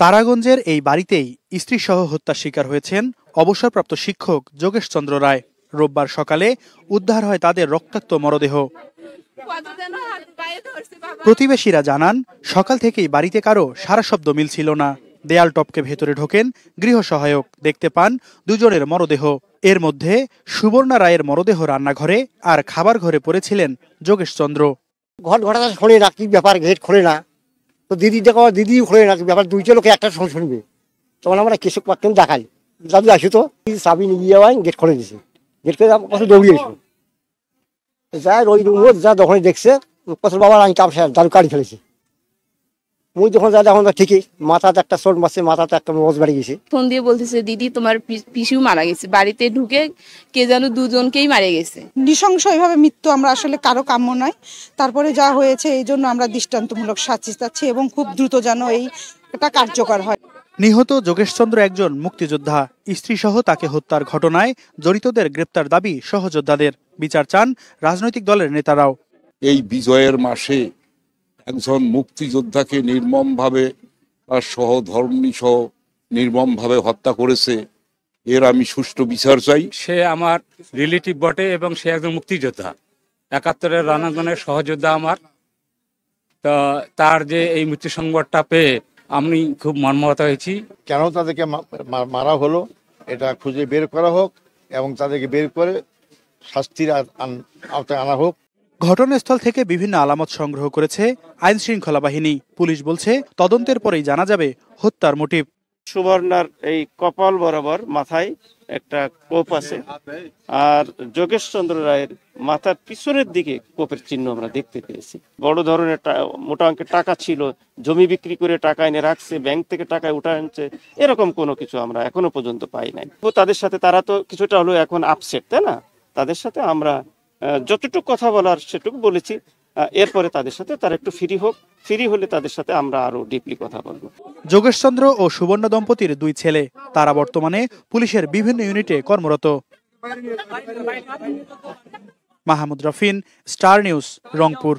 তারাগঞ্জের এই বাড়িতেই স্ত্রীসহ হত্যার শিকার হয়েছেন অবসরপ্রাপ্ত শিক্ষক যোগেশ চন্দ্র রায়। রোববার সকালে উদ্ধার হয় তাদের রক্তাক্ত মরদেহ। প্রতিবেশীরা জানান, সকাল থেকেই বাড়িতে কারো সারা শব্দ মিলছিল না। দেয়াল টপকে ভেতরে ঢোকেন গৃহসহায়ক, দেখতে পান দুজনের মরদেহ। এর মধ্যে সুবর্ণা রায়ের মরদেহ রান্নাঘরে, আর খাবার ঘরে পড়েছিলেন যোগেশ চন্দ্র। ঘটা শোনে না, কি ব্যাপার, গেট খোলে না, তো দিদি দেখো, দিদি খোলে না, ব্যাপার দুইটা লোকে একটা শুনবে। তখন আমরা কৃষক পাকতেন দেখাই, দাদু আসো তো, চাবি নিয়ে যাওয়াই গেট খুলে দিছে। গেট করে কত দৌড়িয়ে এসো, যাই ওই যা দোকানে দেখছে কত বাবার আমি কাপ দাদু কাড়ি ফেলেছে। মুই যখন যা এখন ঠিকই মাথাতে একটা চোট মারছে, মাথাতে একটা মজ বাড়ি গেছে। ফোন দিয়ে বলতেছে, দিদি তোমার পিসিও মারা গেছে, বাড়িতে ঢুকে কে যেন দুজনকেই মারা গেছে। নৃশংস এইভাবে মৃত্যু আমরা আসলে কারো কাম্য নয়। তারপরে যা হয়েছে এই জন্য আমরা দৃষ্টান্তমূলক শাস্তি চাচ্ছি এবং খুব দ্রুত যেন এটা কার্যকর হয়। নিহত যোগেশ চন্দ্র একজন মুক্তিযোদ্ধা। স্ত্রীসহ তাকে হত্যার ঘটনায় জড়িতদের গ্রেপ্তার দাবি সহযোদ্ধাদের। বিচার চান রাজনৈতিক দলের নেতারাও। এই বিজয়ের মাসে একজন মুক্তিযোদ্ধাকে নির্মমভাবে তার সহধর্মী সহ নির্মমভাবে হত্যা করেছে, এর আমি সুষ্ঠু বিচার চাই। সে আমার রিলেটিভ বটে এবং সে একজন মুক্তিযোদ্ধা, ৭১-এর রণাঙ্গনের সহযোদ্ধা আমার। তো তার যে এই মৃত্যু সংবাদটা পেয়ে আমি খুব মর্মাহত হয়েছি। কেন তাদেরকে মারা হলো এটা খুঁজে বের করা হোক এবং তাদেরকে বের করে শাস্তির আওতায় আনা হোক। ঘটনাস্থল থেকে বিভিন্ন আলামত সংগ্রহ করেছে আইন শৃঙ্খলা বাহিনী। পুলিশ বলছে তদন্তের পরেই জানা যাবে হত্যার মোটিভ। সুবর্ণার এই কপাল বরাবর মাথায় একটা কোপ আছে, আর যোগেশ চন্দ্র রায়ের মাথার পিছনের দিকে কোপের চিহ্ন আমরা দেখতে পেয়েছি। বড় ধরনের মোটা অঙ্কের টাকা ছিল, জমি বিক্রি করে টাকা এনে রাখছে, ব্যাংক থেকে টাকা উঠে আনছে, এরকম কোনো কিছু আমরা এখনো পর্যন্ত পাই নাই। তাদের সাথে তারা তো কিছুটা হলেও এখন আপসেট, তাই না? তাদের সাথে আমরা যতটুকু কথা বলার সেটুকু বলেছি। এরপরে তাদের সাথে তারা একটু ফ্রি হলে তাদের সাথে আমরা আরো ডিপলি কথা বলবো। যোগেশ চন্দ্র ও সুবর্ণ দম্পতির 2 ছেলে, তারা বর্তমানে পুলিশের বিভিন্ন ইউনিটে কর্মরত। Mahmud Rafin, star news, Rangpur.